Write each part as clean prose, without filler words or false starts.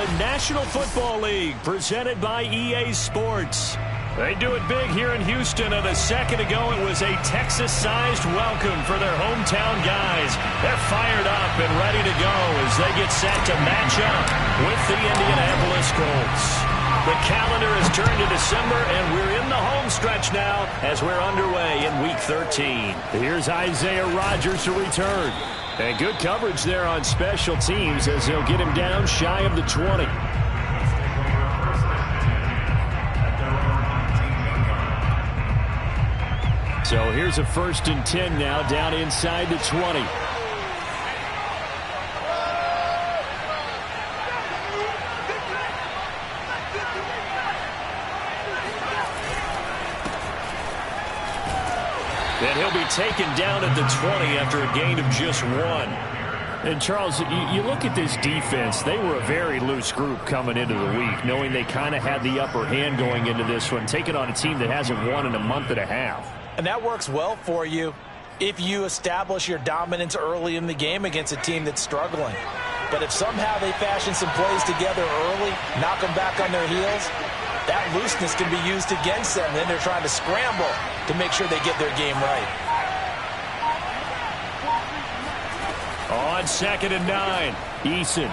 the National Football League, presented by EA Sports. They do it big here in Houston, and a second ago it was a Texas-sized welcome for their hometown guys. They're fired up and ready to go as they get set to match up with the Indianapolis Colts. The calendar has turned to December, and we're in the home stretch now as we're underway in Week 13. Here's Isaiah Rodgers to return. And good coverage there on special teams as they'll get him down shy of the 20. So here's a 1st and 10 now down inside the 20. And he'll be taken down at the 20 after a gain of just 1. And, Charles, you look at this defense. They were a very loose group coming into the week, knowing they kind of had the upper hand going into this one, taking on a team that hasn't won in a month and a half. And that works well for you if you establish your dominance early in the game against a team that's struggling. But if somehow they fashion some plays together early, knock them back on their heels, that looseness can be used against them. Then they're trying to scramble to make sure they get their game right. On 2nd and 9, Eason.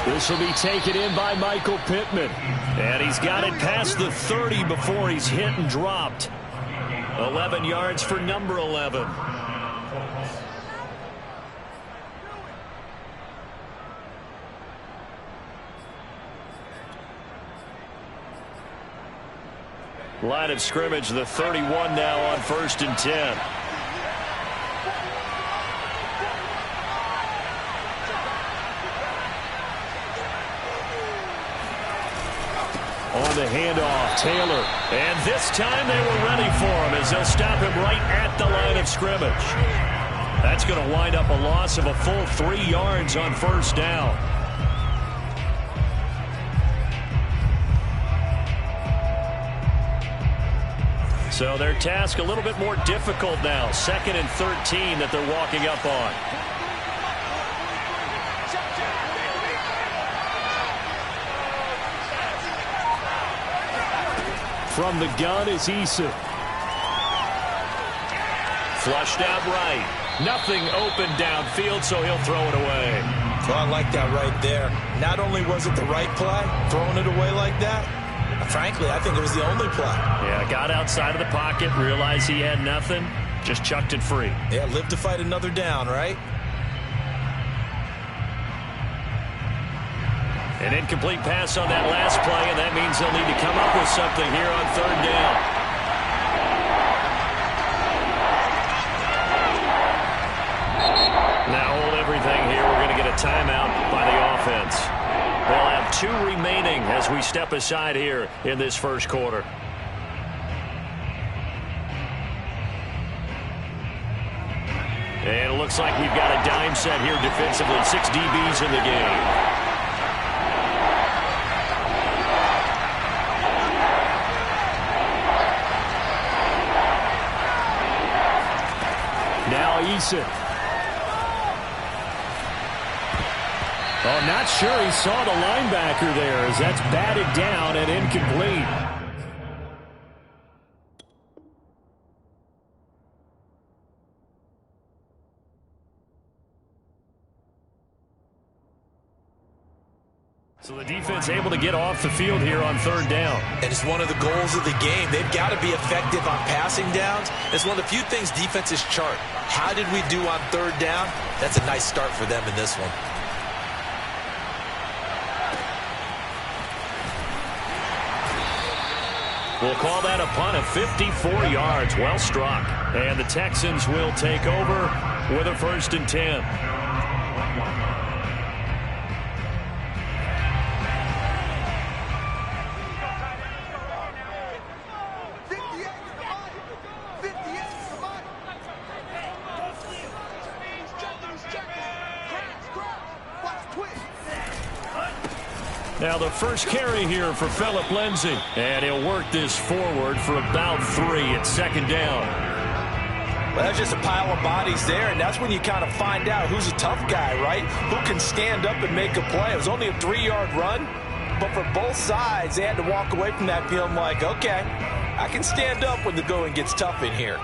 This will be taken in by Michael Pittman. And he's got it past the 30 before he's hit and dropped. 11 yards for number 11. Line of scrimmage, the 31 now on 1st and 10. On the handoff, Taylor. And this time they were ready for him as they'll stop him right at the line of scrimmage. That's going to wind up a loss of a full 3 yards on 1st down. So their task a little bit more difficult now. 2nd and 13 that they're walking up on. From the gun is Eason. Flushed out right. Nothing open downfield, so he'll throw it away. Well, I like that right there. Not only was it the right play, throwing it away like that, frankly, I think it was the only play. Yeah, got outside of the pocket, realized he had nothing, just chucked it free. Yeah, live to fight another down, right? An incomplete pass on that last play, and that means they'll need to come up with something here on 3rd down. Now hold everything here. We're going to get a timeout by the offense. They'll have 2 remaining as we step aside here in this 1st quarter. And it looks like we've got a dime set here defensively. 6 DBs in the game. Now Eason. Oh, not sure he saw the linebacker there as that's batted down and incomplete. So the defense able to get off the field here on 3rd down. And it's one of the goals of the game. They've got to be effective on passing downs. It's one of the few things defenses chart. How did we do on 3rd down? That's a nice start for them in this one. We'll call that a punt of 54 yards. Well struck. And the Texans will take over with a 1st and 10. Now the first carry here for Phillip Lindsay. And he'll work this forward for about 3 at 2nd down. Well, that's just a pile of bodies there, and that's when you kind of find out who's a tough guy, right? Who can stand up and make a play. It was only a 3-yard run, but for both sides, they had to walk away from that feeling like, okay, I can stand up when the going gets tough in here.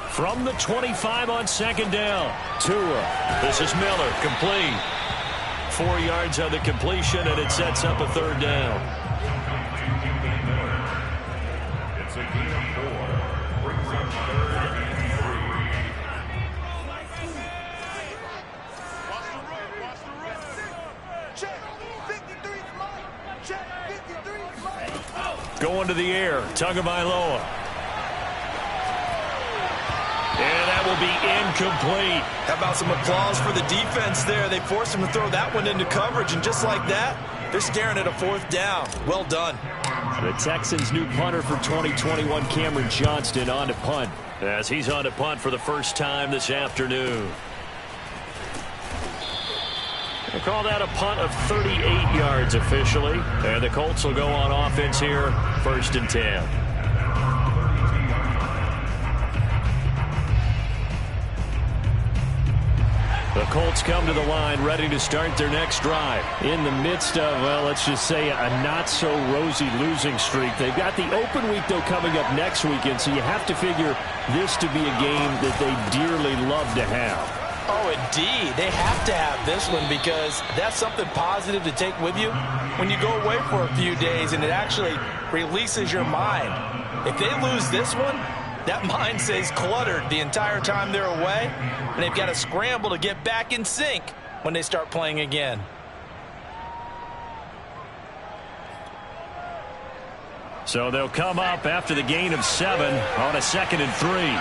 From the 25 on second down, Tua. This is Miller, complete. 4 yards on the completion, and it sets up a third down. It's a gain of 4. Brings up third and 3. Watch the run, watch the run. Check, 53's mine. Check, 53's mine. Going to the air, Tagovailoa. And that will be incomplete. How about some applause for the defense there? They forced him to throw that one into coverage, and just like that, they're staring at a fourth down. Well done. The Texans' new punter for 2021, Cameron Johnston, on to punt, as he's on to punt for the first time this afternoon. We'll call that a punt of 38 yards officially, and the Colts will go on offense here, 1st and 10. The Colts come to the line ready to start their next drive. In the midst of, well, let's just say a not-so-rosy losing streak. They've got the open week, though, coming up next weekend, so you have to figure this to be a game that they dearly love to have. Oh, indeed. They have to have this one because that's something positive to take with you when you go away for a few days, and it actually releases your mind. If they lose this one, that mind stays cluttered the entire time they're away, and they've got to scramble to get back in sync when they start playing again. So they'll come up after the gain of 7 on a 2nd and 3.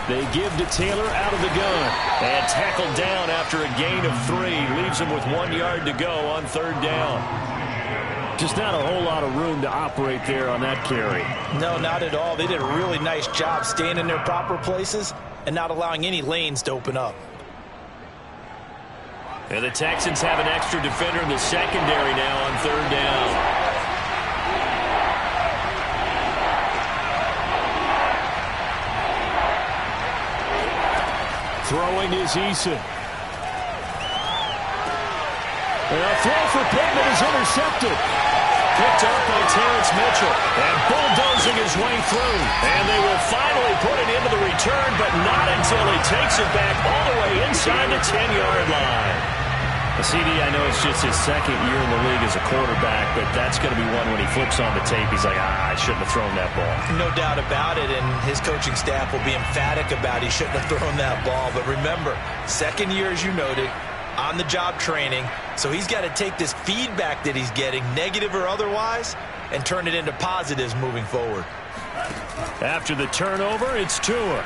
They give to Taylor out of the gun. And tackled down after a gain of 3. Leaves him with 1 yard to go on 3rd down. Just not a whole lot of room to operate there on that carry. No, not at all. They did a really nice job staying in their proper places and not allowing any lanes to open up. And the Texans have an extra defender in the secondary now on 3rd down. Throwing is Eason. And a throw for Pittman is intercepted. Picked up by Terrence Mitchell. And bulldozing his way through. And they will finally put it into the return, but not until he takes it back all the way inside the 10-yard line. CD, I know it's just his 2nd year in the league as a quarterback, but that's going to be one when he flips on the tape. He's like, I shouldn't have thrown that ball. No doubt about it, and his coaching staff will be emphatic about he shouldn't have thrown that ball. But remember, 2nd year, as you noted, on-the-job training, so he's got to take this feedback that he's getting, negative or otherwise, and turn it into positives moving forward. After the turnover, it's Tua.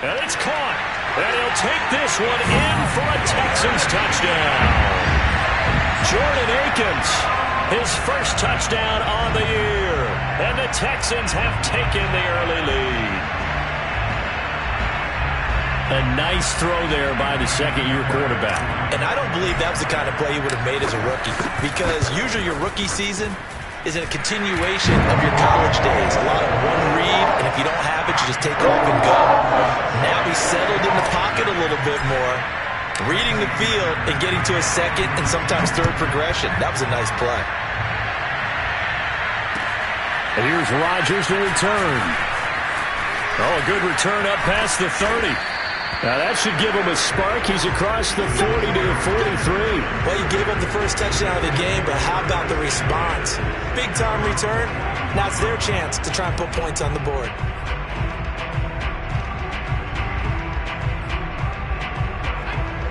And it's caught. And he'll take this one in for a Texans touchdown. Jordan Akins, his first touchdown on the year. And the Texans have taken the early lead. A nice throw there by the 2nd-year quarterback. And I don't believe that was the kind of play he would have made as a rookie, because usually your rookie season is a continuation of your college days. A lot of one read, and if you don't have it, you just take off and go. Now he's settled in the pocket a little bit more, reading the field and getting to a 2nd and sometimes 3rd progression. That was a nice play. And here's Rodgers to return. Oh, a good return up past the 30. Now that should give him a spark. He's across the 40 to the 43. Well, you gave up the first touchdown of the game, but how about the response? Big-time return. Now it's their chance to try and put points on the board.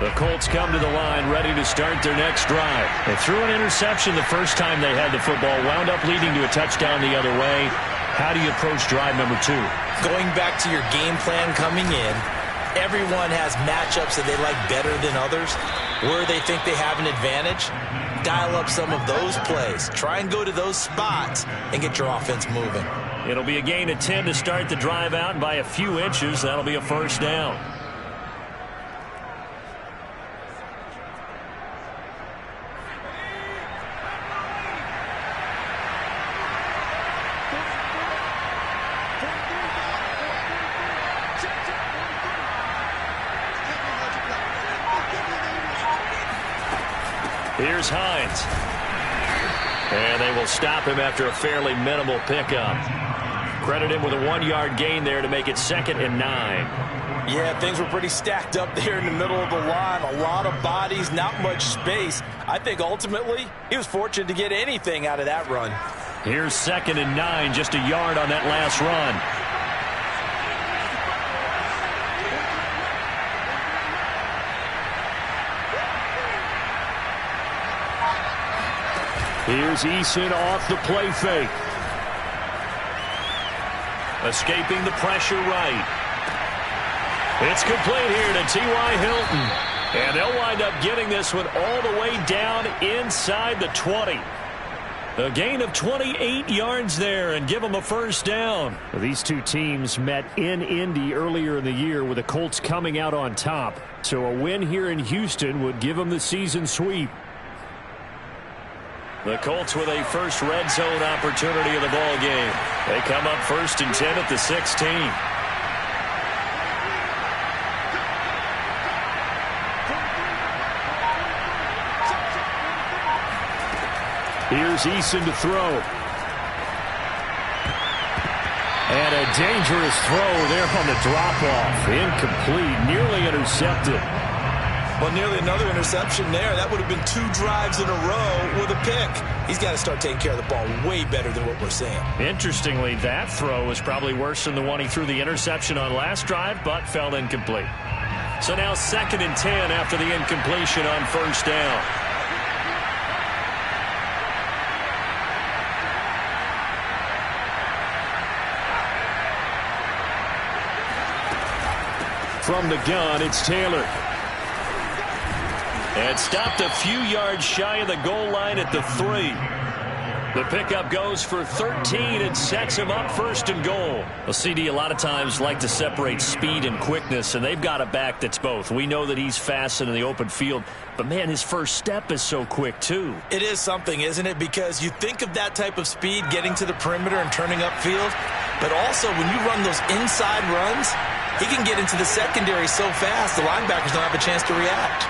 The Colts come to the line ready to start their next drive. They threw an interception the first time they had the football, wound up leading to a touchdown the other way. How do you approach drive number 2? Going back to your game plan coming in, everyone has matchups that they like better than others, where they think they have an advantage. Dial up some of those plays. Try and go to those spots and get your offense moving. It'll be a gain of 10 to start the drive out, and by a few inches, that'll be a first down. Here's Hines. And they will stop him after a fairly minimal pickup. Credit him with a 1-yard gain there to make it 2nd and 9. Yeah, things were pretty stacked up there in the middle of the line. A lot of bodies, not much space. I think ultimately he was fortunate to get anything out of that run. Here's 2nd and 9, just a yard on that last run. Here's Eason off the play fake. Escaping the pressure right. It's complete here to T.Y. Hilton. And they'll wind up getting this one all the way down inside the 20. A gain of 28 yards there and give them a first down. These two teams met in Indy earlier in the year with the Colts coming out on top. So a win here in Houston would give them the season sweep. The Colts with a first red zone opportunity of the ball game. They come up 1st and 10 at the 16. Here's Eason to throw. And a dangerous throw there on the drop-off. Incomplete, nearly intercepted. Well, nearly another interception there. That would have been 2 drives in a row with a pick. He's got to start taking care of the ball way better than what we're seeing. Interestingly, that throw was probably worse than the one he threw the interception on last drive, but fell incomplete. So now 2nd and 10 after the incompletion on first down. From the gun, it's Taylor. And stopped a few yards shy of the goal line at the 3. The pickup goes for 13 and sets him up 1st and goal. Well, CD a lot of times like to separate speed and quickness, and they've got a back that's both. We know that he's fast in the open field, but man, his first step is so quick too. It is something, isn't it? Because you think of that type of speed getting to the perimeter and turning upfield, but also when you run those inside runs, he can get into the secondary so fast the linebackers don't have a chance to react.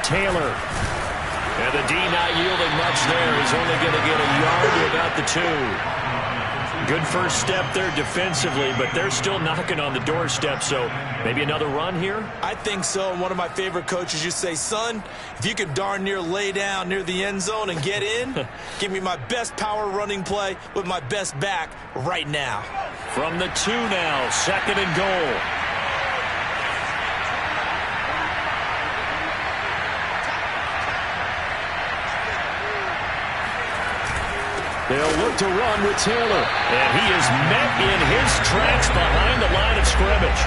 Taylor. And the D not yielding much there. He's only going to get a yard to about the 2. Good first step there defensively, but they're still knocking on the doorstep, so maybe another run here? I think so. One of my favorite coaches used to say, son, if you can darn near lay down near the end zone and get in, give me my best power running play with my best back right now. From the 2 now, 2nd and goal. They'll look to run with Taylor. And he is met in his tracks behind the line of scrimmage.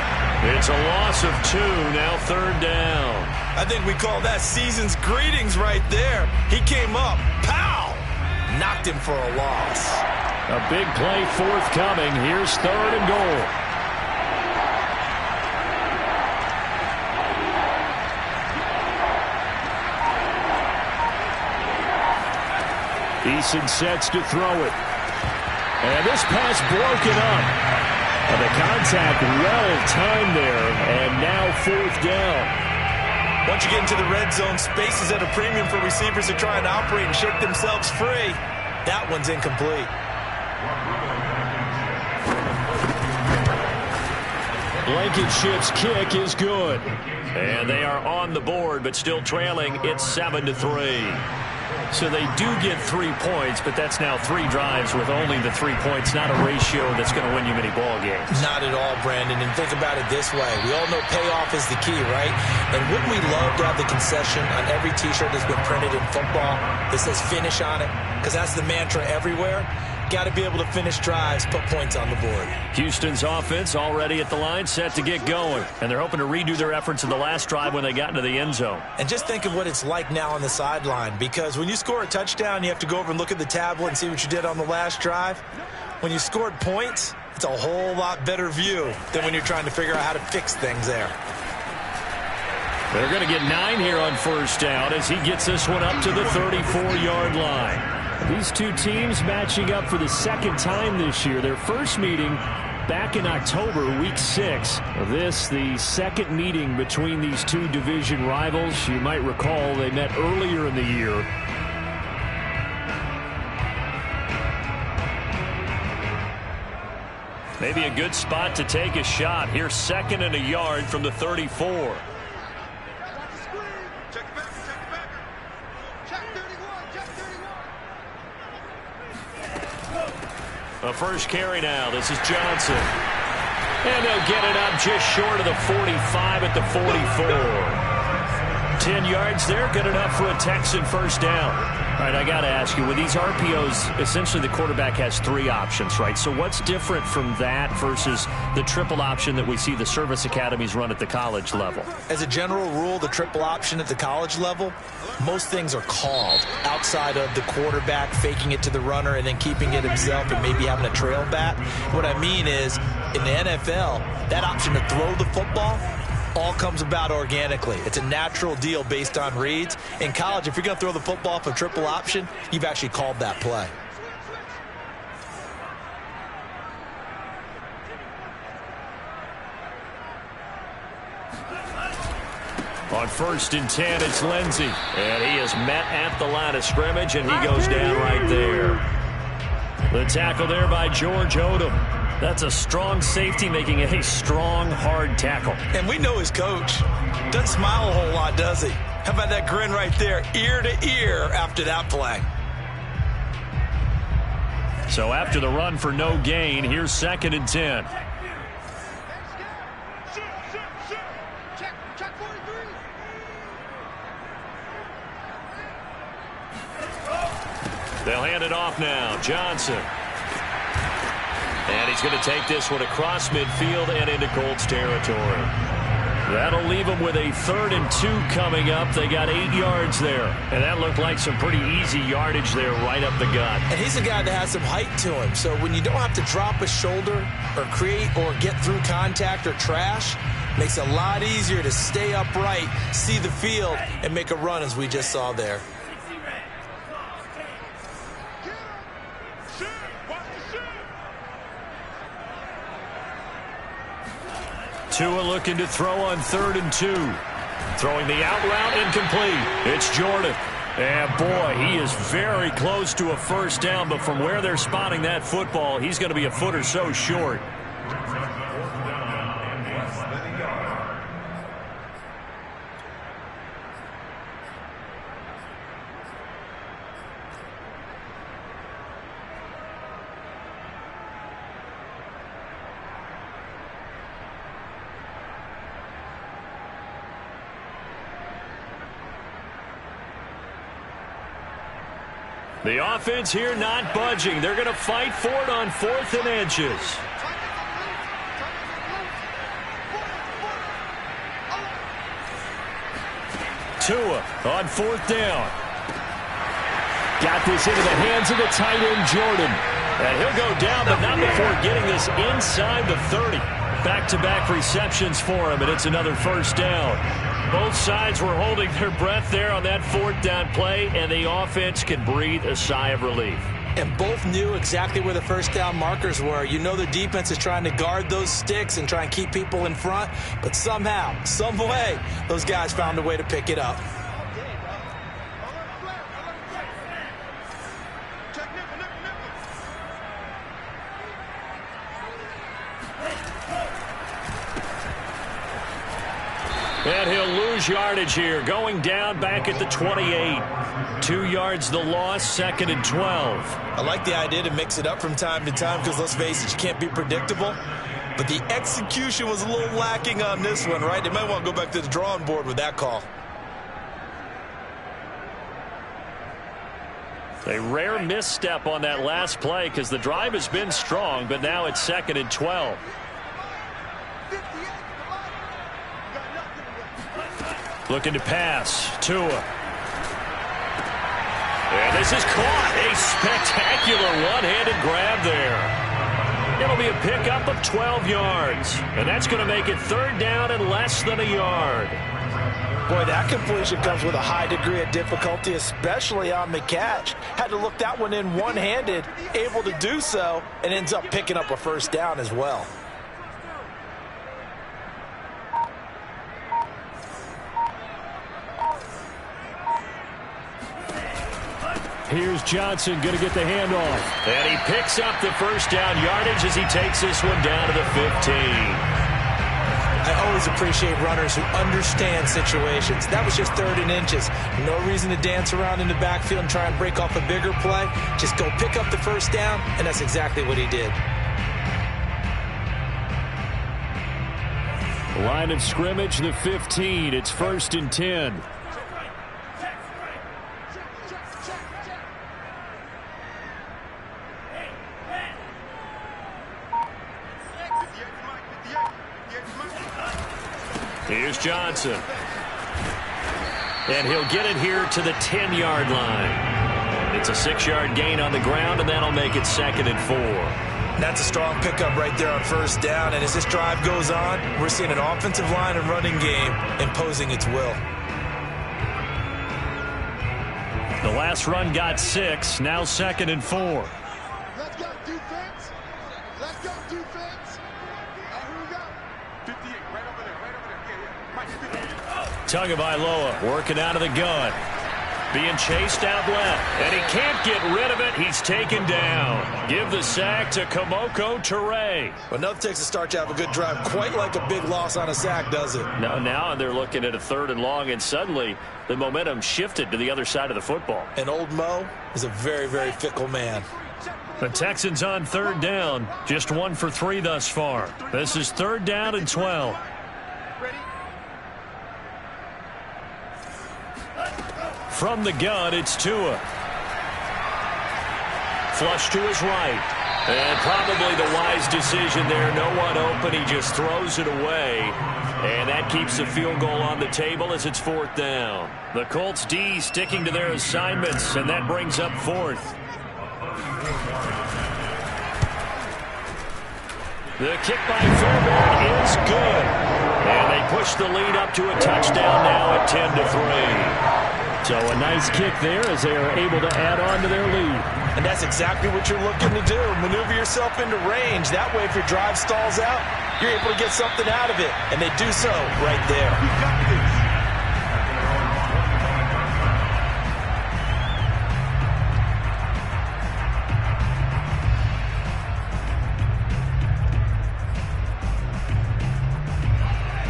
It's a loss of 2, now 3rd down. I think we call that season's greetings right there. He came up, pow! Knocked him for a loss. A big play forthcoming. Here's 3rd and goal. Eason sets to throw it. And this pass broken up. And the contact well-timed there. And now 4th down. Once you get into the red zone, space is at a premium for receivers to try and operate and shake themselves free. That one's incomplete. Blankenship's kick is good. And they are on the board, but still trailing. It's 7-3. So they do get 3 points, but that's now 3 drives with only the 3 points, not a ratio that's going to win you many ball games. Not at all, Brandon. And think about it this way. We all know payoff is the key, right? And wouldn't we love to have the concession on every T-shirt that's been printed in football that says finish on it? Because that's the mantra everywhere. Got to be able to finish drives, put points on the board. Houston's offense already at the line, set to get going. And they're hoping to redo their efforts in the last drive when they got into the end zone. And just think of what it's like now on the sideline, because when you score a touchdown, you have to go over and look at the tablet and see what you did on the last drive. When you scored points, it's a whole lot better view than when you're trying to figure out how to fix things there. They're going to get 9 here on first down as he gets this one up to the 34-yard line. These two teams matching up for the second time this year. Their first meeting back in October, week 6. This, the second meeting between these two division rivals. You might recall they met earlier in the year. Maybe a good spot to take a shot. Here's 2nd and a yard from the 34. A first carry now. This is Johnson. And they'll get it up just short of the 45 at the 44. 10 yards there, good enough for a Texan first down. All right, I got to ask you, with these RPOs, essentially the quarterback has 3 options, right? So what's different from that versus the triple option that we see the service academies run at the college level? As a general rule, the triple option at the college level, most things are called outside of the quarterback faking it to the runner and then keeping it himself and maybe having a trail back. What I mean is, in the NFL, that option to throw the football all comes about organically. It's a natural deal based on reads. In college, if you're going to throw the football off a triple option, you've actually called that play. On 1st and 10, it's Lindsey. And he is met at the line of scrimmage, and he goes down right there. The tackle there by George Odom. That's a strong safety making a strong, hard tackle. And we know his coach. Doesn't smile a whole lot, does he? How about that grin right there, ear to ear after that play? So after the run for no gain, here's 2nd and 10. They'll hand it off now. Johnson. And he's going to take this one across midfield and into Colts territory. That'll leave them with a 3rd and 2 coming up. They got 8 yards there. And that looked like some pretty easy yardage there right up the gut. And he's a guy that has some height to him. So when you don't have to drop a shoulder or create or get through contact or trash, makes it a lot easier to stay upright, see the field, and make a run as we just saw there. Tua looking to throw on 3rd and 2. Throwing the out route incomplete. It's Jordan. And boy, he is very close to a first down, but from where they're spotting that football, he's going to be a foot or so short. The offense here not budging. They're going to fight for it on 4th and inches. Tua on 4th down. Got this into the hands of the tight end, Jordan. And he'll go down, but not before getting this inside the 30. Back-to-back receptions for him, and it's another first down. Both sides were holding their breath there on that 4th down play, and the offense can breathe a sigh of relief. And both knew exactly where the first down markers were. You know the defense is trying to guard those sticks and try and keep people in front, but somehow, some way, those guys found a way to pick it up. And he'll lose yardage here, going down back at the 28. 2 yards the loss, 2nd and 12. I like the idea to mix it up from time to time because, let's face it, you can't be predictable. But the execution was a little lacking on this one, right? They might want to go back to the drawing board with that call. A rare misstep on that last play because the drive has been strong, but now it's 2nd and 12. Looking to pass. Tua. And this is caught. A spectacular one-handed grab there. It'll be a pickup of 12 yards. And that's going to make it 3rd down and less than a yard. Boy, that completion comes with a high degree of difficulty, especially on the catch. Had to look that one in one-handed, able to do so, and ends up picking up a 1st down as well. Here's Johnson going to get the handoff. And he picks up the 1st down yardage as he takes this one down to the 15. I always appreciate runners who understand situations. That was just 3rd and inches. No reason to dance around in the backfield and try and break off a bigger play. Just go pick up the 1st down, and that's exactly what he did. Line of scrimmage, the 15. It's 1st and 10. Here's Johnson. And he'll get it here to the 10-yard line. It's a 6-yard gain on the ground, and that'll make it 2nd and 4. That's a strong pickup right there on 1st down. And as this drive goes on, we're seeing an offensive line and running game imposing its will. The last run got 6. Now 2nd and 4. Let's go, defense. Let's go, defense. Here we go. 58, right over there, right over there. Tagovailoa working out of the gun. Being chased out left. And he can't get rid of it. He's taken down. Give the sack to Kamoko Toure. Well, nothing takes a start to have a good drive quite like a big loss on a sack, does it? Now they're looking at a 3rd and long, and suddenly the momentum shifted to the other side of the football. And old Mo is a very, very fickle man. The Texans on 3rd down. Just 1 for 3 thus far. This is 3rd down and 12. From the gun, it's Tua. Flush to his right. And probably the wise decision there. No one open. He just throws it away. And that keeps the field goal on the table as it's 4th down. The Colts D sticking to their assignments, and that brings up 4th. The kick by Fairbairn is good. And they push the lead up to a touchdown now at 10-3. So a nice kick there as they are able to add on to their lead. And that's exactly what you're looking to do. Maneuver yourself into range. That way, if your drive stalls out, you're able to get something out of it. And they do so right there. We got this.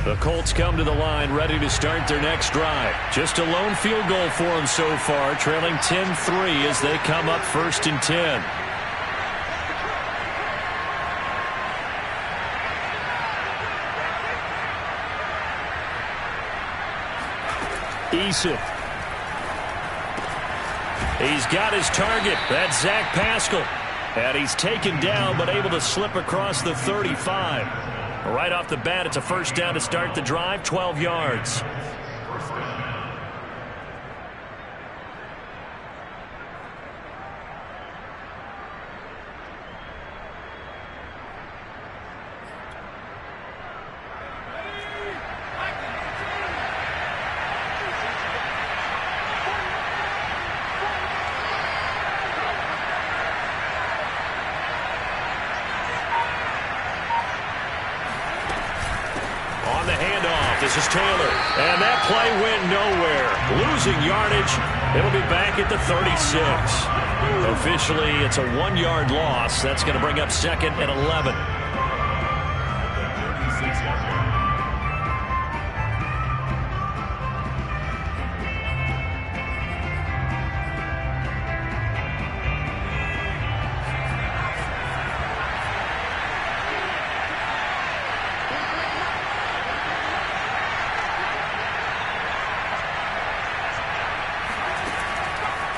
The Colts come to the line ready to start their next drive. Just a lone field goal for them so far, trailing 10-3 as they come up 1st and 10. Eason. He's got his target. That's Zach Pascal. And he's taken down but able to slip across the 35. Right off the bat, it's a 1st down to start the drive, 12 yards. This is Taylor, and that play went nowhere. Losing yardage. It'll be back at the 36. Officially, it's a 1-yard loss. That's going to bring up 2nd and 11.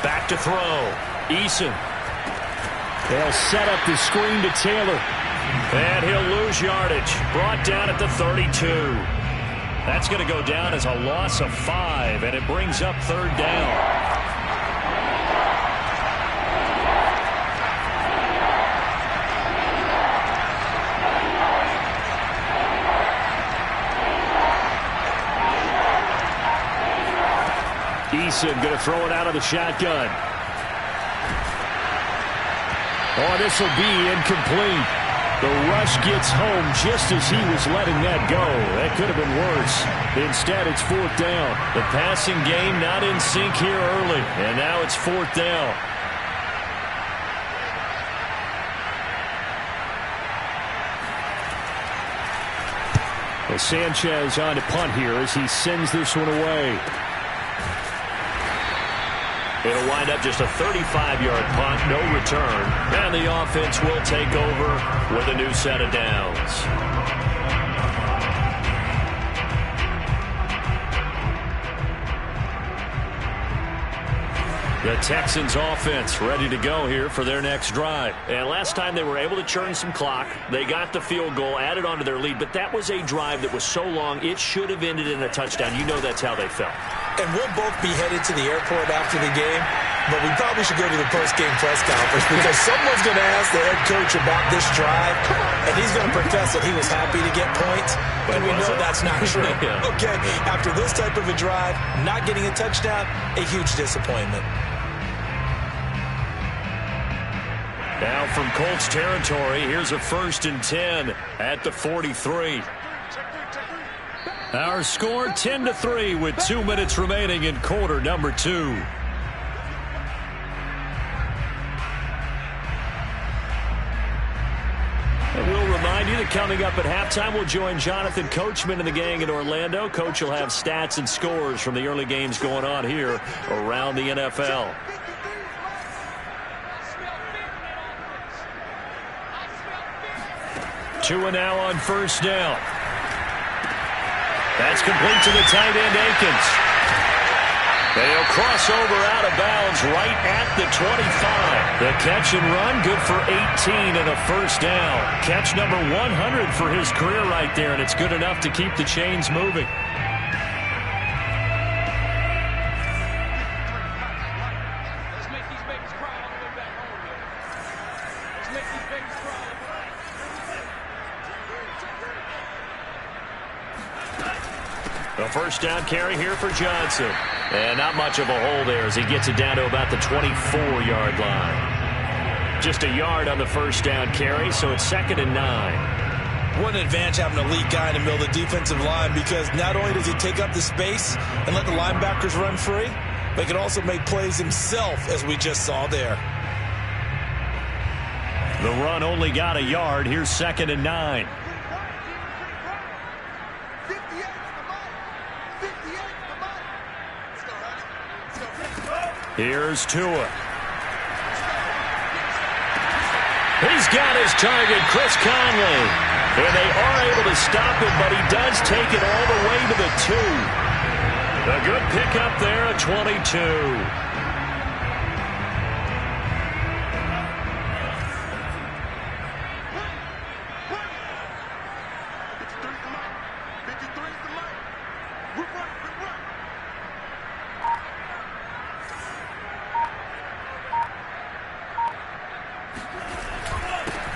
Back to throw. Eason. They'll set up the screen to Taylor. And he'll lose yardage. Brought down at the 32. That's going to go down as a loss of 5, and it brings up 3rd down. Eason going to throw it out of the shotgun. Oh, this will be incomplete. The rush gets home just as he was letting that go. That could have been worse. Instead, it's 4th down. The passing game not in sync here early, and now it's 4th down. Well, Sanchez on to punt here as he sends this one away. It'll wind up just a 35-yard punt, no return. And the offense will take over with a new set of downs. The Texans offense ready to go here for their next drive. And last time they were able to churn some clock. They got the field goal, added on to their lead. But that was a drive that was so long, it should have ended in a touchdown. You know that's how they felt. And we'll both be headed to the airport after the game, but we probably should go to the post-game press conference because someone's going to ask the head coach about this drive, and he's going to profess that he was happy to get points, and we know that's not true. Yeah. Okay, after this type of a drive, not getting a touchdown, a huge disappointment. Now from Colts territory, here's a 1st and 10 at the 43. Our score 10-3 with 2 minutes remaining in quarter number 2. And we'll remind you that coming up at halftime, we'll join Jonathan Coachman and the gang in Orlando. Coach will have stats and scores from the early games going on here around the NFL. 2 now on 1st down. That's complete to the tight end, Akins. They'll cross over out of bounds right at the 25. The catch and run, good for 18 and a 1st down. Catch number 100 for his career right there, and it's good enough to keep the chains moving. A 1st down carry here for Johnson. And not much of a hole there as he gets it down to about the 24-yard line. Just a yard on the 1st down carry, so it's 2nd and 9. What an advantage having an elite guy in the middle of the defensive line, because not only does he take up the space and let the linebackers run free, but he can also make plays himself, as we just saw there. The run only got a yard. Here's 2nd and 9. Here's Tua. He's got his target, Chris Conley. And they are able to stop him, but he does take it all the way to the 2. A good pickup there at 22.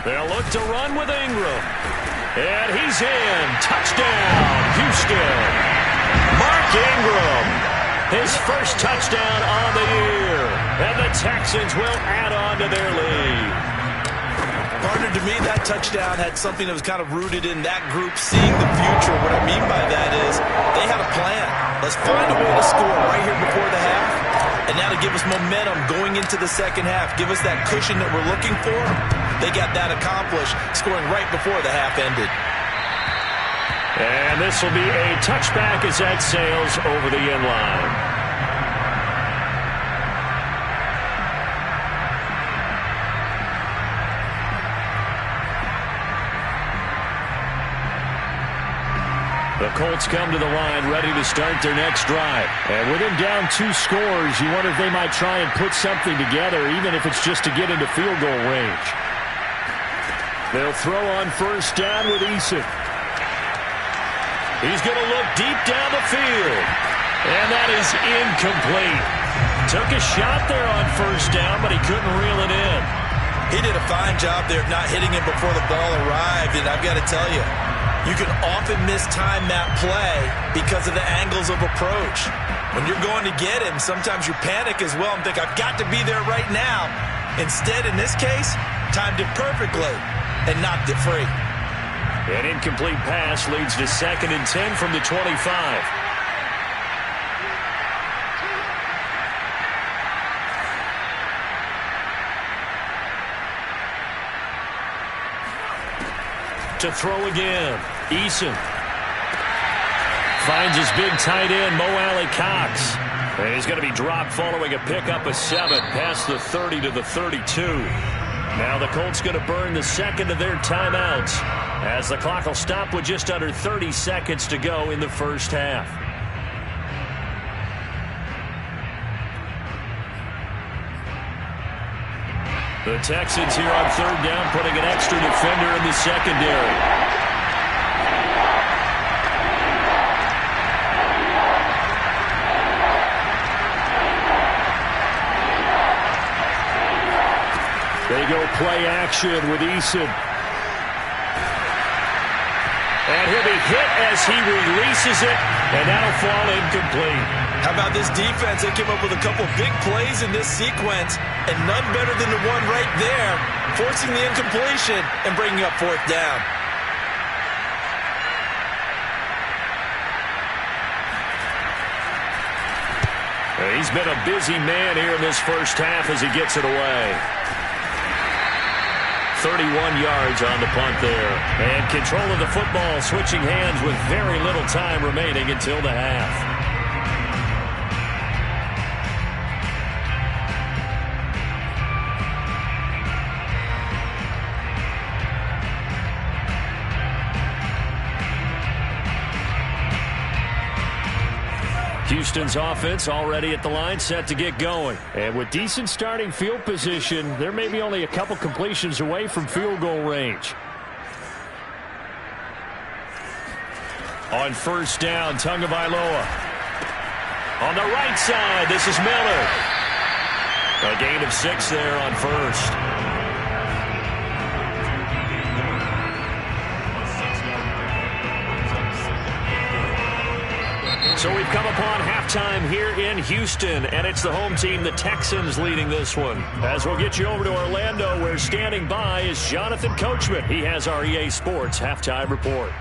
They'll look to run with Ingram. And he's in. Touchdown, Houston. Mark Ingram. His first touchdown on the year. And the Texans will add on to their lead. Partner, to me, that touchdown had something that was kind of rooted in that group seeing the future. What I mean by that is they had a plan. Let's find a way to score right here before the half. And now to give us momentum going into the second half, give us that cushion that we're looking for. They got that accomplished, scoring right before the half ended. And this will be a touchback as that sails over the end line. The Colts come to the line ready to start their next drive. And with him down 2 scores, you wonder if they might try and put something together, even if it's just to get into field goal range. They'll throw on first down with Eason. He's going to look deep down the field. And that is incomplete. Took a shot there on first down, but he couldn't reel it in. He did a fine job there of not hitting him before the ball arrived, and I've got to tell you, you can often mistime that play because of the angles of approach. When you're going to get him, sometimes you panic as well and think, I've got to be there right now. Instead, in this case, timed it perfectly and knocked it free. An incomplete pass leads to 2nd and 10 from the 25. To throw again, Eason finds his big tight end, Mo Alley-Cox. And he's going to be dropped following a pickup of 7 past the 30 to the 32. Now the Colts going to burn the second of their timeouts as the clock will stop with just under 30 seconds to go in the first half. The Texans here on third down, putting an extra defender in the secondary. They go play action with Eason. And he'll be hit as he releases it, and that'll fall incomplete. How about this defense? They came up with a couple big plays in this sequence, and none better than the one right there, forcing the incompletion and bringing up 4th down. He's been a busy man here in this first half as he gets it away. 31 yards on the punt there. And control of the football, switching hands with very little time remaining until the half. Houston's offense already at the line, set to get going. And with decent starting field position, there may be only a couple completions away from field goal range. On first down, Tagovailoa. On the right side, this is Miller. A gain of 6 there on first. So we've come upon halftime here in Houston, and it's the home team, the Texans, leading this one. As we'll get you over to Orlando, where standing by is Jonathan Coachman. He has our EA Sports halftime report.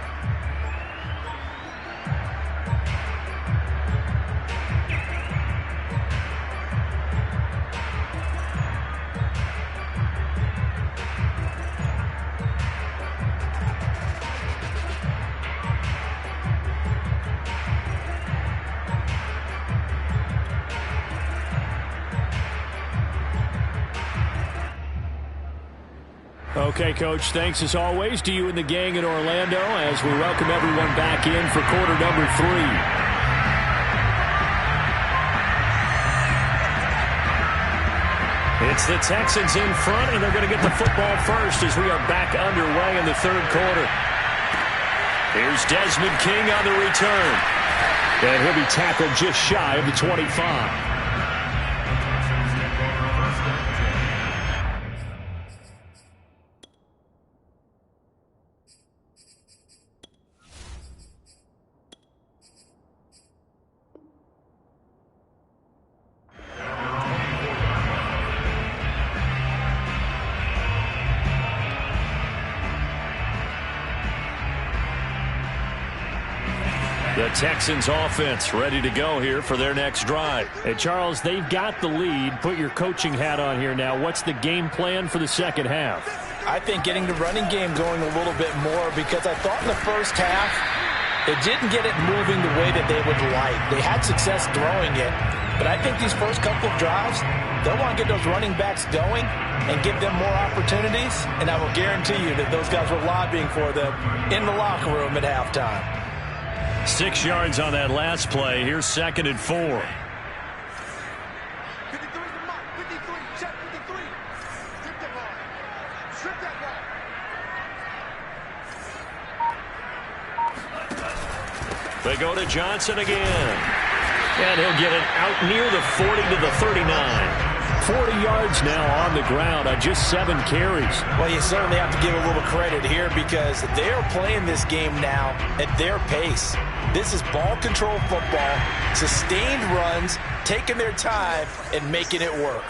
Okay, Coach, thanks as always to you and the gang in Orlando as we welcome everyone back in for quarter number 3. It's the Texans in front, and they're going to get the football first as we are back underway in the third quarter. Here's Desmond King on the return. And he'll be tackled just shy of the 25. The Texans offense ready to go here for their next drive. And Charles, they've got the lead. Put your coaching hat on here now. What's the game plan for the second half? I think getting the running game going a little bit more, because I thought in the first half it didn't get it moving the way that they would like. They had success throwing it, but I think these first couple of drives, they'll want to get those running backs going and give them more opportunities, and I will guarantee you that those guys were lobbying for them in the locker room at halftime. 6 yards on that last play. Here's 2nd and 4. 53 mark. 53. Check 53. Strip that ball. Strip that ball. They go to Johnson again. And he'll get it out near the 40 to the 39. 40 yards now on the ground on just 7 carries. Well, you certainly have to give a little credit here because they're playing this game now at their pace. This is ball control football, sustained runs, taking their time and making it work.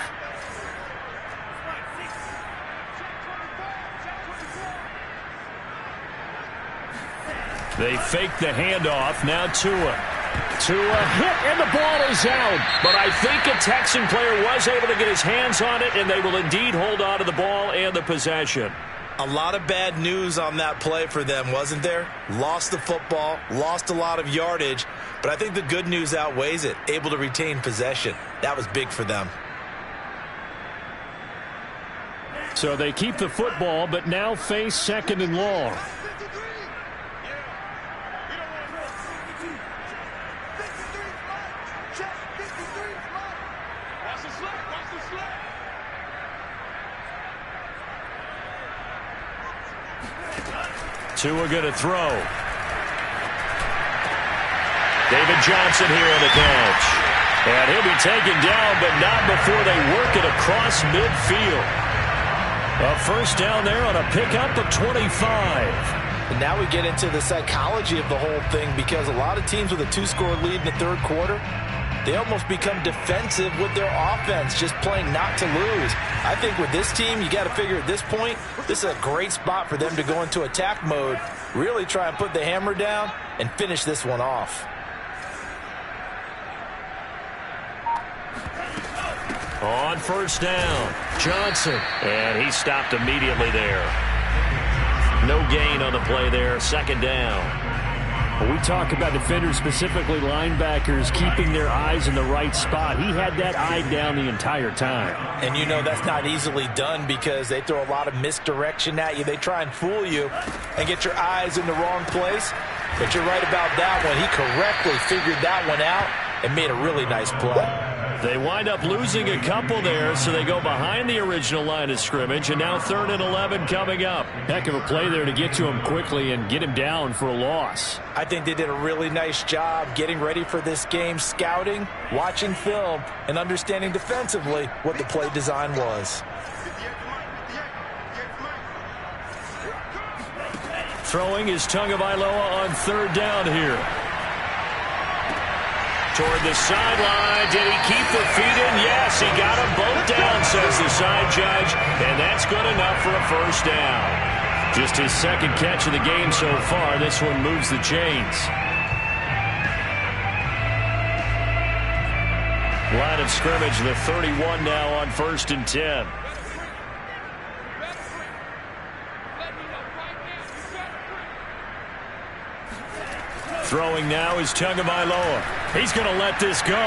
They fake the handoff. Now Tua. Tua hit, and the ball is out. But I think a Texan player was able to get his hands on it, and they will indeed hold on to the ball and the possession. A lot of bad news on that play for them, wasn't there? Lost the football, lost a lot of yardage, but I think the good news outweighs it. Able to retain possession. That was big for them. So they keep the football, but now face 2nd and long. 53. Yeah. We don't want to roll. 53 mark. Check 53 mark. Watch the slip. Watch the slip. Tua going to throw. David Johnson here on the catch. And he'll be taken down, but not before they work it across midfield. A first down there on a pickup of 25. And now we get into the psychology of the whole thing because a lot of teams with a 2-score lead in the 3rd quarter, they almost become defensive with their offense, just playing not to lose. I think with this team, you got to figure at this point, this is a great spot for them to go into attack mode, really try and put the hammer down and finish this one off. On first down, Johnson. And he stopped immediately there. No gain on the play there, 2nd down. When we talk about defenders, specifically linebackers, keeping their eyes in the right spot, he had that eye down the entire time. And you know that's not easily done because they throw a lot of misdirection at you. They try and fool you and get your eyes in the wrong place. But you're right about that one. He correctly figured that one out and made a really nice play. They wind up losing a couple there, so they go behind the original line of scrimmage, and now 3rd and 11 coming up. Heck of a play there to get to him quickly and get him down for a loss. I think they did a really nice job getting ready for this game, scouting, watching film, and understanding defensively what the play design was. Throwing is Tagovailoa on 3rd down here. Toward the sideline. Did he keep the feet in? Yes, he got them both down, says the side judge. And that's good enough for a first down. Just his 2nd catch of the game so far. This one moves the chains. Line of scrimmage, the 31 now on 1st and 10. Throwing now is Tagovailoa. He's going to let this go.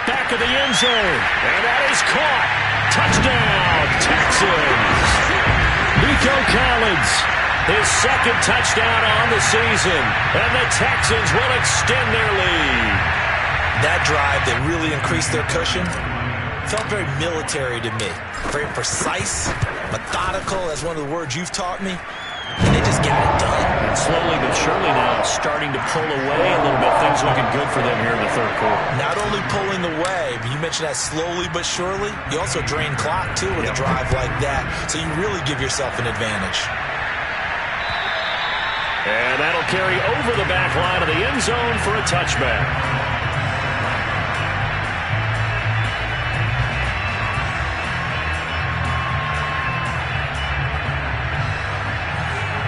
Back of the end zone. And that is caught. Touchdown, Texans. Nico Collins, his 2nd touchdown on the season. And the Texans will extend their lead. That drive that really increased their cushion felt very military to me. Very precise, methodical, that's one of the words you've taught me. And they just got it done. And slowly but surely now starting to pull away a little bit. Things looking good for them here in the 3rd quarter. Not only pulling away, but you mentioned that slowly but surely. You also drain clock, too, with a drive like that. So you really give yourself an advantage. And that'll carry over the back line of the end zone for a touchback.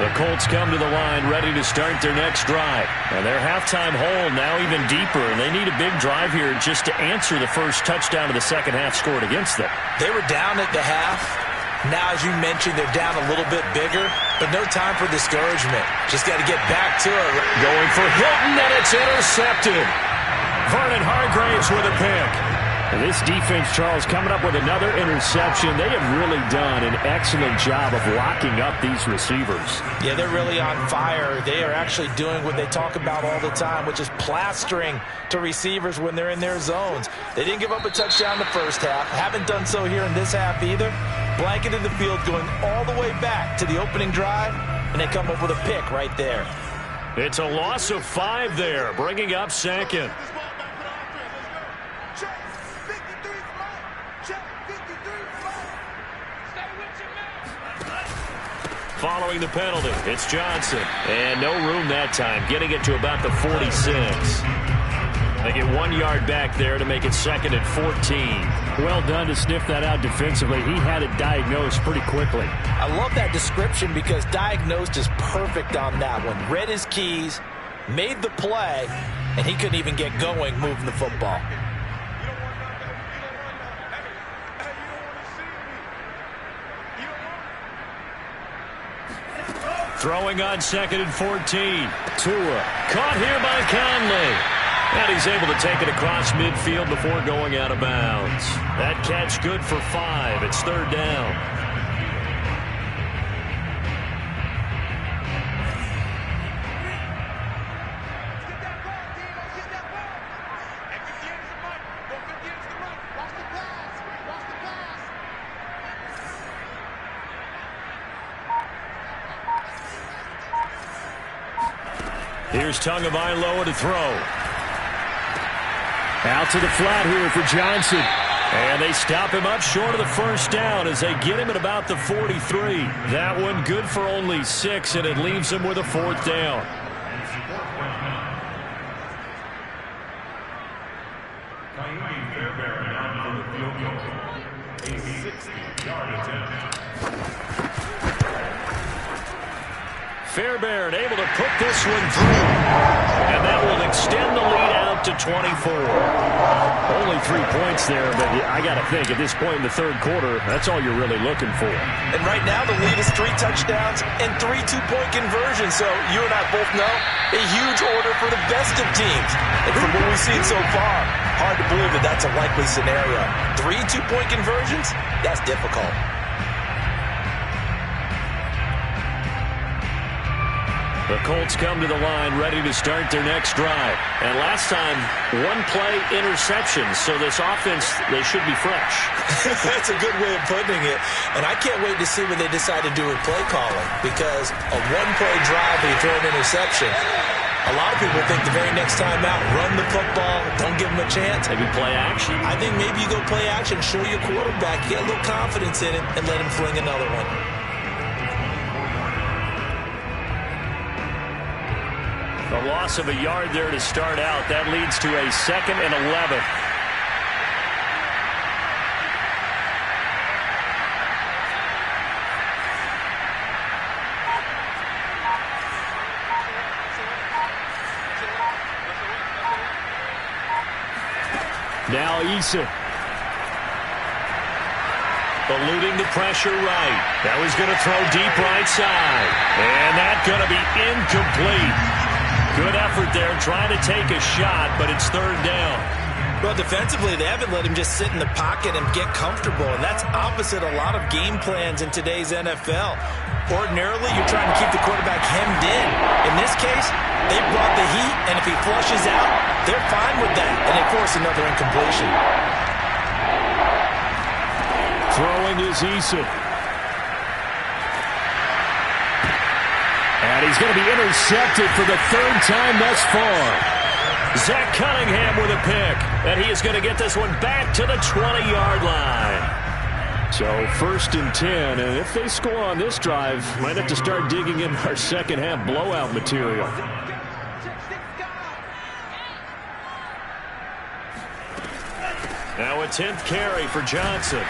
The Colts come to the line ready to start their next drive. And their halftime hole now even deeper, and they need a big drive here just to answer the first touchdown of the 2nd half scored against them. They were down at the half. Now, as you mentioned, they're down a little bit bigger, but no time for discouragement. Just got to get back to it. Going for Hilton, and it's intercepted. Vernon Hargraves with a pick. And this defense, Charles, coming up with another interception. They have really done an excellent job of locking up these receivers. Yeah, they're really on fire. They are actually doing what they talk about all the time, which is plastering to receivers when they're in their zones. They didn't give up a touchdown the first half. Haven't done so here in this half either. Blanketed the field going all the way back to the opening drive, and they come up with a pick right there. It's a loss of 5 there, bringing up second. Following the penalty, it's Johnson. And no room that time, getting it to about the 46. They get 1 yard back there to make it 2nd and 14. Well done to sniff that out defensively. He had it diagnosed pretty quickly. I love that description because diagnosed is perfect on that one. Read his keys, made the play, and he couldn't even get going moving the football. Throwing on 2nd and 14. Tua caught here by Conley. And he's able to take it across midfield before going out of bounds. That catch good for 5. It's 3rd down. Here's Tagovailoa to throw. Out to the flat here for Johnson. And they stop him up short of the first down as they get him at about the 43. That one good for only 6, and it leaves him with a 4th down. Fairbairn able to put this one through. And that will extend the lead out to 24. Only 3 points there, but I got to think at this point in the 3rd quarter, that's all you're really looking for. And right now the lead is 3 touchdowns and 3 two-point conversions. So you and I both know a huge order for the best of teams. And from what we've seen so far, hard to believe that that's a likely scenario. 3 two-point conversions? That's difficult. The Colts come to the line ready to start their next drive. And last time, 1-play interception. So this offense, they should be fresh. That's a good way of putting it. And I can't wait to see what they decide to do with play calling. Because a 1-play drive where you throw an interception, a lot of people think the very next time out, run the football, don't give them a chance. Maybe play action. I think maybe you go play action, show your quarterback, get a little confidence in it, and let him fling another one. A loss of a yard there to start out. That leads to a 2nd and 11. Now Issa. Eluding the pressure right. That was going to throw deep right side. And that's going to be incomplete. Good effort there, trying to take a shot, but it's 3rd down. Well, defensively, they haven't let him just sit in the pocket and get comfortable, and that's opposite a lot of game plans in today's NFL. Ordinarily, you're trying to keep the quarterback hemmed in. In this case, they brought the heat, and if he flushes out, they're fine with that, and they force another incompletion. Throwing is Issa. And he's going to be intercepted for the 3rd time thus far. Zach Cunningham with a pick. And he is going to get this one back to the 20-yard line. So 1st and 10. And if they score on this drive, might have to start digging in our second-half blowout material. Now a 10th carry for Johnson.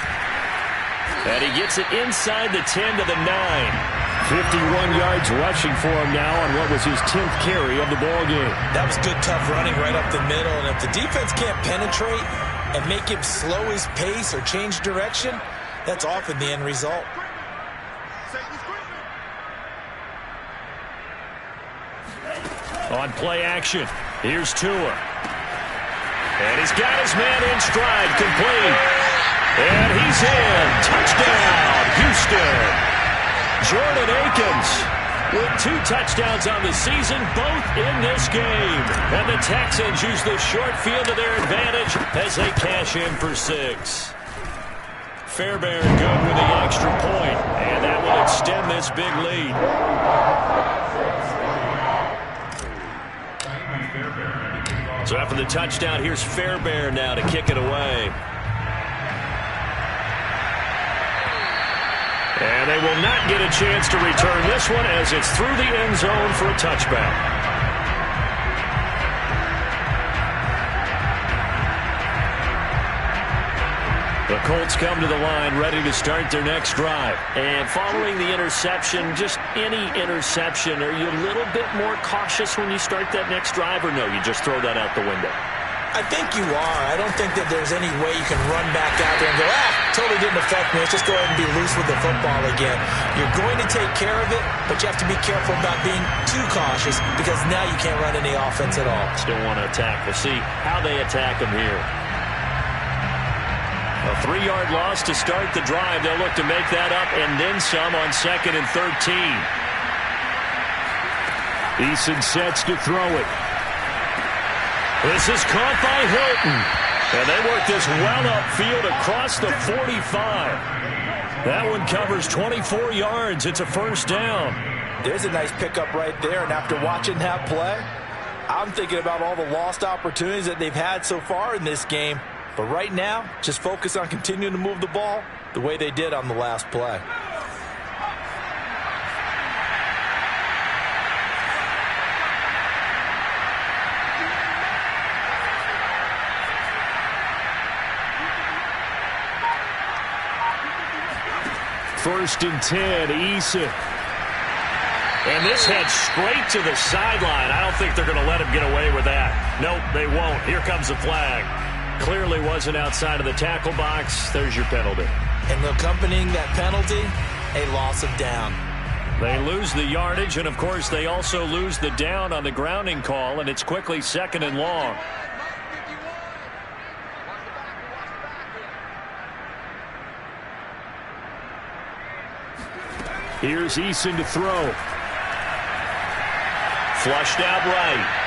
And he gets it inside the 10 to the 9. 51 yards rushing for him now on what was his 10th carry of the ball game. That was good, tough running right up the middle. And if the defense can't penetrate and make him slow his pace or change direction, that's often the end result. On play action, here's Tua. And he's got his man in stride, complete. And he's in. Touchdown, Houston. Jordan Akins with 2 touchdowns on the season, both in this game. And the Texans use the short field to their advantage as they cash in for 6. Fairbairn good with the extra point, and that will extend this big lead. So after the touchdown, here's Fairbairn now to kick it away. And they will not get a chance to return this one as it's through the end zone for a touchback. The Colts come to the line ready to start their next drive. And following the interception, just any interception, are you a little bit more cautious when you start that next drive, or no, you just throw that out the window? I think you are. I don't think that there's any way you can run back out there and go, totally didn't affect me. Let's just go ahead and be loose with the football again. You're going to take care of it, but you have to be careful about being too cautious because now you can't run any offense at all. Still want to attack. We'll see how they attack them here. A 3-yard loss to start the drive. They'll look to make that up and then some on 2nd and 13. Eason sets to throw it. This is caught by Hilton. And they work this well upfield across the 45. That one covers 24 yards. It's a first down. There's a nice pickup right there. And after watching that play, I'm thinking about all the lost opportunities that they've had so far in this game. But right now, just focus on continuing to move the ball the way they did on the last play. First and 10, Eason. And this heads straight to the sideline. I don't think they're going to let him get away with that. Nope, they won't. Here comes the flag. Clearly wasn't outside of the tackle box. There's your penalty. And accompanying that penalty, a loss of down. They lose the yardage, and of course they also lose the down on the grounding call, and it's quickly 2nd and long. Here's Eason to throw. Flushed out right.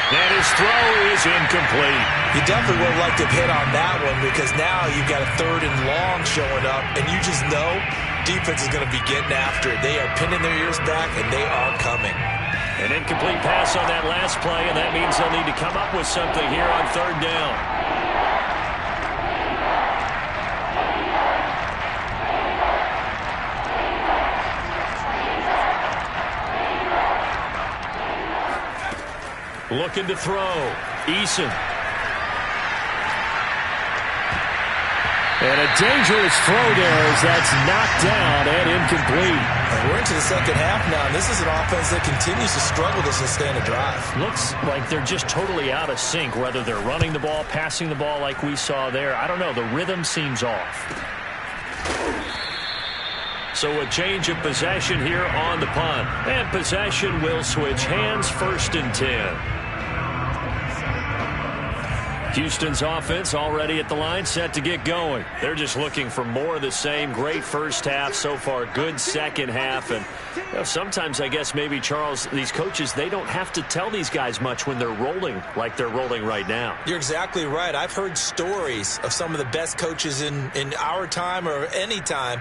And his throw is incomplete. You definitely would have liked to hit on that one because now you've got a 3rd and long showing up, and you just know defense is going to be getting after it. They are pinning their ears back, and they are coming. An incomplete pass on that last play, and that means they'll need to come up with something here on 3rd down. Looking to throw. Eason. And a dangerous throw there as that's knocked down and incomplete. And we're into the second half now, and this is an offense that continues to struggle to sustain a drive. Looks like they're just totally out of sync, whether they're running the ball, passing the ball like we saw there. I don't know. The rhythm seems off. So a change of possession here on the punt. And possession will switch hands. 1st and 10. Houston's offense already at the line, set to get going. They're just looking for more of the same. Great first half so far, good second half. And sometimes I guess maybe, Charles, these coaches, they don't have to tell these guys much when they're rolling like they're rolling right now. You're exactly right. I've heard stories of some of the best coaches in our time or any time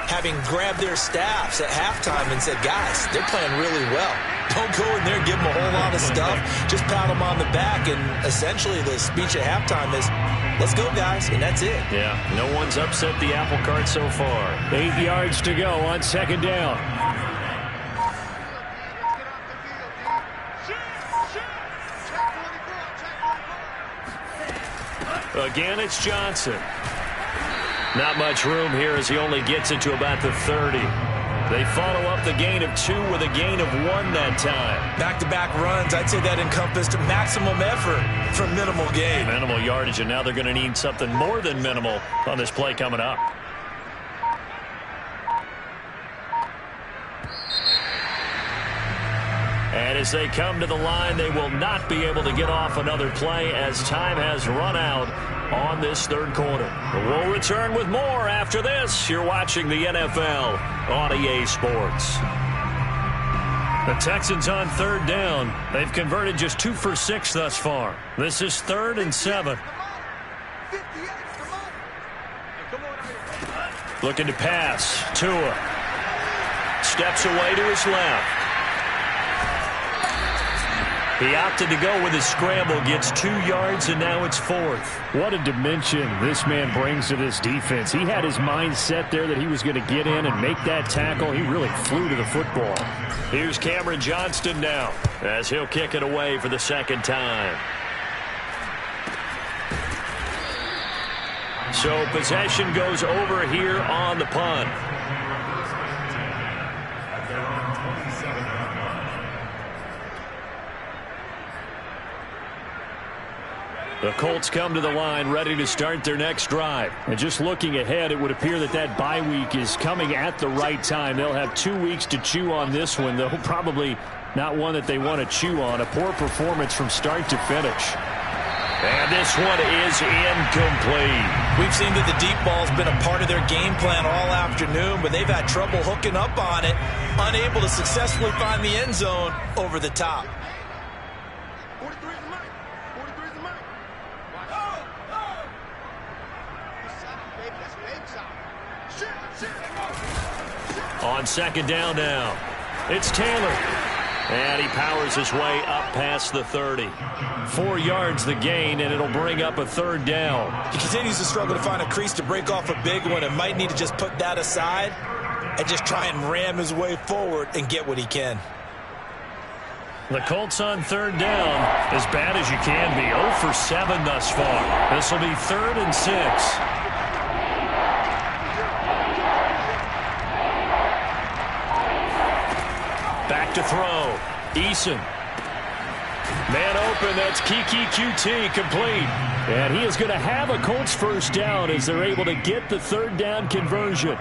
having grabbed their staffs at halftime and said, guys, they're playing really well. Don't go in there and give them a whole lot of stuff. Just pat them on the back. And essentially the speech at halftime is, let's go, guys. And that's it. Yeah, no one's upset the apple cart so far. 8 yards to go on 2nd down. Again, it's Johnson. Not much room here as he only gets it to about the 30. They follow up the gain of 2 with a gain of 1 that time. Back-to-back runs, I'd say that encompassed maximum effort for minimal gain. Minimal yardage, and now they're going to need something more than minimal on this play coming up. And As they come to the line, they will not be able to get off another play as time has run out on this third quarter. We'll return with more after this. You're watching the NFL on EA Sports. The Texans on third down. They've converted just 2 for 6 thus far. This is 3rd and 7. Looking to pass. Tua steps away to his left. He opted to go with his scramble, gets 2 yards, and now it's 4th. What a dimension this man brings to this defense. He had his mind set there that he was going to get in and make that tackle. He really flew to the football. Here's Cameron Johnston now as he'll kick it away for the second time. So possession goes over here on the punt. The Colts come to the line ready to start their next drive. And just looking ahead, it would appear that that bye week is coming at the right time. They'll have 2 weeks to chew on this one, though probably not one that they want to chew on. A poor performance from start to finish. And this one is incomplete. We've seen that the deep ball's been a part of their game plan all afternoon, but they've had trouble hooking up on it, unable to successfully find the end zone over the top. On second down now, it's Taylor. And he powers his way up past the 30. 4 yards the gain, and it'll bring up a third down. He continues to struggle to find a crease to break off a big one and might need to just put that aside and just try and ram his way forward and get what he can. The Colts on third down, as bad as you can be. 0 for 7 thus far. This will be 3rd and 6. Back to throw. Eason. Man open. That's Kiki QT complete. And he is going to have a Colts first down as they're able to get the third down conversion.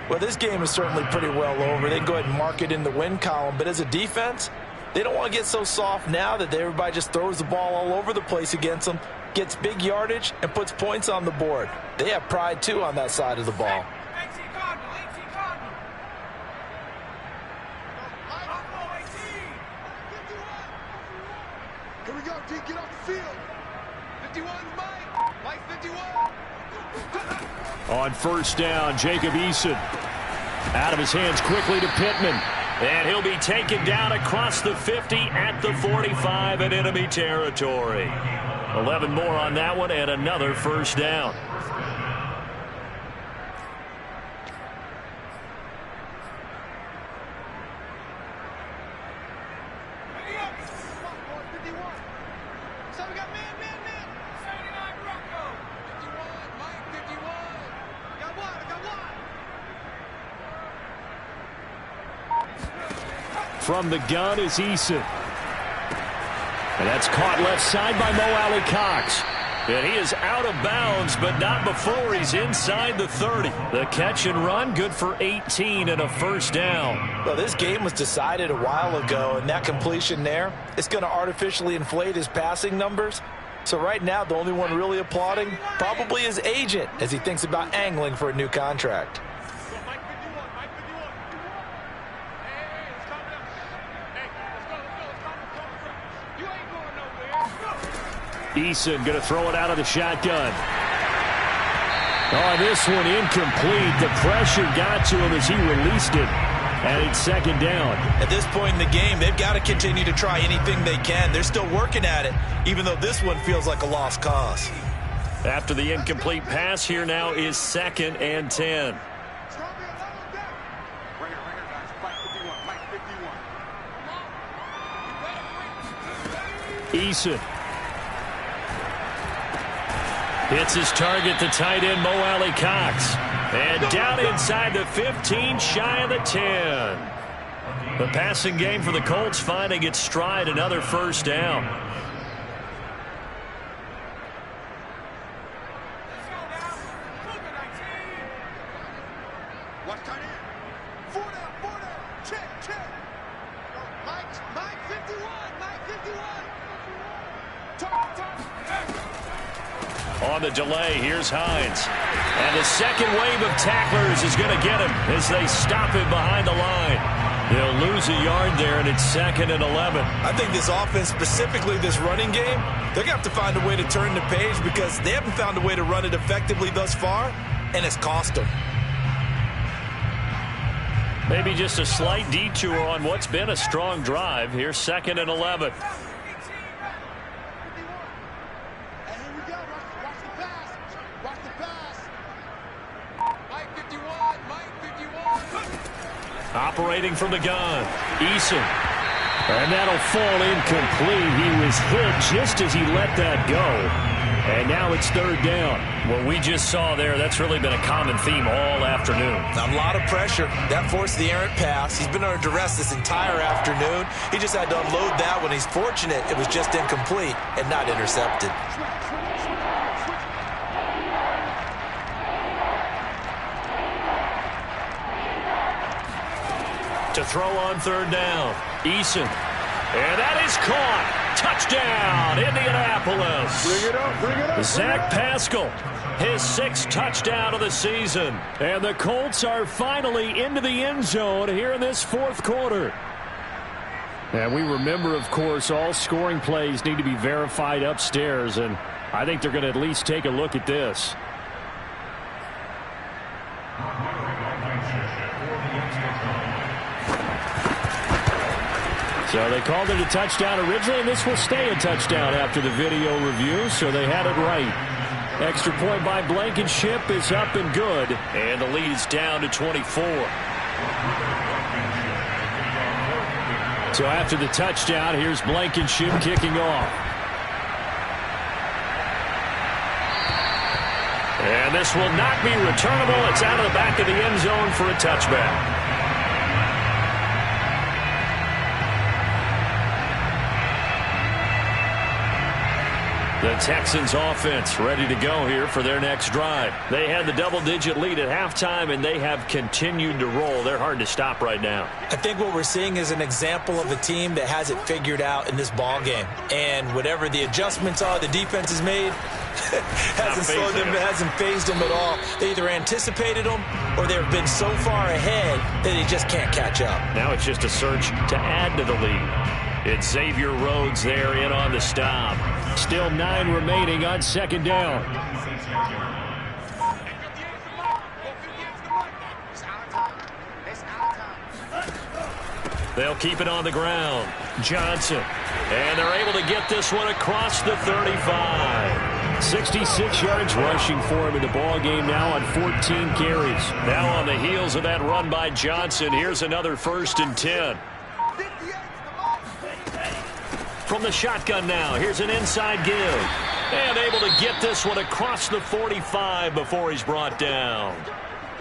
Well, this game is certainly pretty well over. They can go ahead and mark it in the win column. But as a defense, they don't want to get so soft now that everybody just throws the ball all over the place against them, gets big yardage, and puts points on the board. They have pride, too, on that side of the ball. Here we go, D. Get off the field. 51's Mike. Mike 51. On first down, Jacob Eason. Out of his hands quickly to Pittman. And he'll be taken down across the 50 at the 45 in enemy territory. 11 more on that one and another first down. From the gun is Eason. And that's caught left side by Mo Alley Cox. And he is out of bounds, but not before he's inside the 30. The catch and run, good for 18 and a first down. Well, this game was decided a while ago, and that completion there, it's going to artificially inflate his passing numbers. So right now, the only one really applauding probably his agent as he thinks about angling for a new contract. Eason going to throw it out of the shotgun. Oh, this one incomplete. The pressure got to him as he released it. And it's second down. At this point in the game, they've got to continue to try anything they can. They're still working at it, even though this one feels like a lost cause. After the incomplete pass, here now is 2nd and 10. Eason. Hits his target, the tight end, Mo Alley Cox. And down inside the 15, shy of the 10. The passing game for the Colts finding its stride, another first down. Watch tight end. 4 down. Check. Mike 51. On the delay, here's Hines. And the second wave of tacklers is going to get him as they stop him behind the line. They'll lose a yard there, and it's 2nd and 11. I think this offense, specifically this running game, they're going to have to find a way to turn the page because they haven't found a way to run it effectively thus far, and it's cost them. Maybe just a slight detour on what's been a strong drive. Here's 2nd and 11. Operating from the gun, Eason. And that'll fall incomplete. He was hit just as he let that go. And now it's 3rd down. What we just saw there, that's really been a common theme all afternoon. A lot of pressure. That forced the errant pass. He's been under duress this entire afternoon. He just had to unload that one. He's fortunate it was just incomplete and not intercepted. To throw on 3rd down, Eason. And that is caught. Touchdown, Indianapolis. Bring it up, bring it up. Zach Pascal, his 6th touchdown of the season. And the Colts are finally into the end zone here in this 4th quarter. And we remember, of course, all scoring plays need to be verified upstairs. And I think they're going to at least take a look at this. So they called it a touchdown originally, and this will stay a touchdown after the video review, so they had it right. Extra point by Blankenship is up and good, and the lead is down to 24. So after the touchdown, here's Blankenship kicking off. And this will not be returnable. It's out of the back of the end zone for a touchback. The Texans offense ready to go here for their next drive. They had the double-digit lead at halftime, and they have continued to roll. They're hard to stop right now. I think what we're seeing is an example of a team that has it figured out in this ball game. And whatever the adjustments are the defense has made, hasn't slowed them, hasn't phased them at all. They either anticipated them or they've been so far ahead that they just can't catch up. Now it's just a search to add to the lead. It's Xavier Rhodes there in on the stop. Still 9 remaining on 2nd down. They'll keep it on the ground. Johnson. And they're able to get this one across the 35. 66 yards rushing for him in the ball game now on 14 carries. Now on the heels of that run by Johnson, here's another 1st and 10. From the shotgun now, here's an inside give. And able to get this one across the 45 before he's brought down.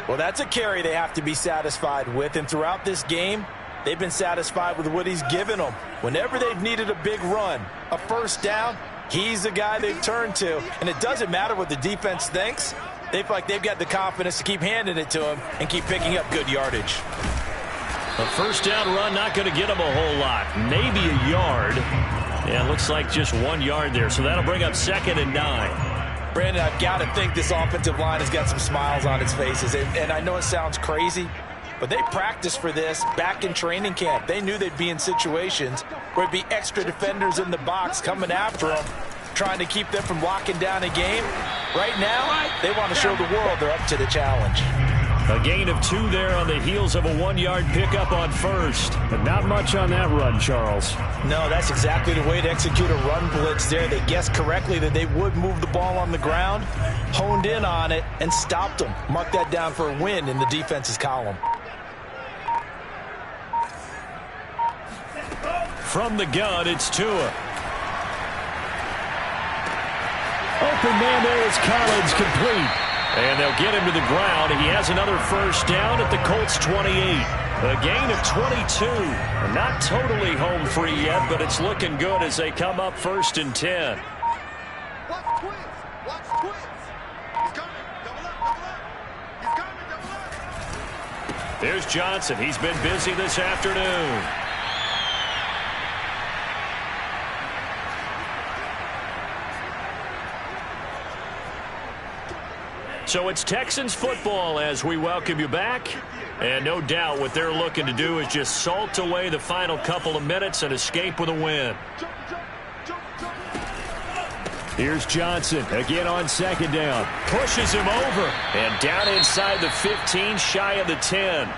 Well, that's a carry they have to be satisfied with. And throughout this game, they've been satisfied with what he's given them. Whenever they've needed a big run, a 1st down, he's the guy they've turned to. And it doesn't matter what the defense thinks. They feel like they've got the confidence to keep handing it to him and keep picking up good yardage. A 1st down run not going to get him a whole lot. Maybe a yard. Yeah, looks like just 1 yard there. So that'll bring up 2nd and 9. Brandon, I've got to think this offensive line has got some smiles on its faces. And I know it sounds crazy, but they practiced for this back in training camp. They knew they'd be in situations where it'd be extra defenders in the box coming after them, trying to keep them from locking down a game. Right now, they want to show the world they're up to the challenge. A gain of 2 there on the heels of a 1-yard pickup on 1st. But not much on that run, Charles. No, that's exactly the way to execute a run blitz there. They guessed correctly that they would move the ball on the ground, honed in on it, and stopped them. Mark that down for a win in the defense's column. From the gun, it's Tua. Open man there is Collins, complete. And they'll get him to the ground. He has another 1st down at the Colts 28. A gain of 22. Not totally home free yet, but it's looking good as they come up 1st and 10. Watch twins. Watch twins. He's coming. Double up, double up. He's coming, double up. There's Johnson. He's been busy this afternoon. So it's Texans football as we welcome you back. And no doubt what they're looking to do is just salt away the final couple of minutes and escape with a win. Here's Johnson again on second down. Pushes him over. And down inside the 15, shy of the 10.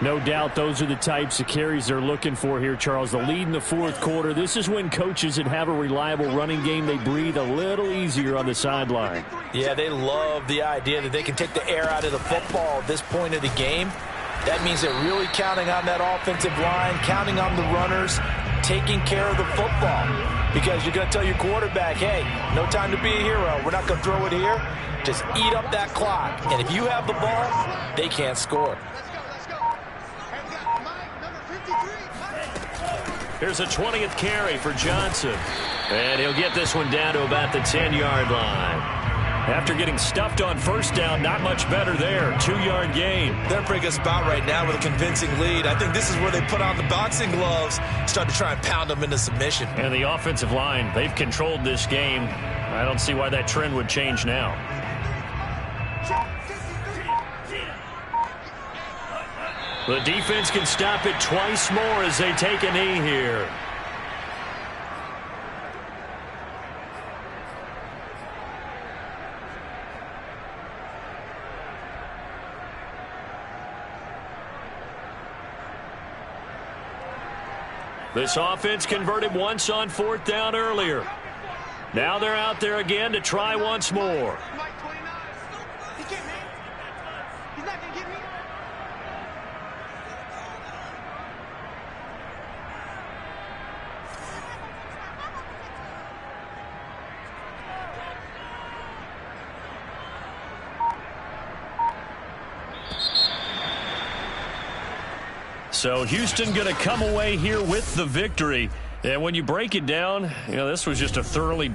No doubt those are the types of carries they're looking for here, Charles. The lead in the fourth quarter. This is when coaches that have a reliable running game, they breathe a little easier on the sideline. Yeah, they love the idea that they can take the air out of the football at this point of the game. That means they're really counting on that offensive line, counting on the runners, taking care of the football. Because you're going to tell your quarterback, hey, no time to be a hero. We're not going to throw it here. Just eat up that clock. And if you have the ball, they can't score. Here's a 20th carry for Johnson. And he'll get this one down to about the 10-yard line. After getting stuffed on first down, not much better there. 2-yard gain. They're in a pretty good spot right now with a convincing lead. I think this is where they put on the boxing gloves, start to try and pound them into submission. And the offensive line, they've controlled this game. I don't see why that trend would change now. The defense can stop it twice more as they take a knee here. This offense converted once on fourth down earlier. Now they're out there again to try once more. So Houston going to come away here with the victory. And when you break it down, you know, this was just a thoroughly...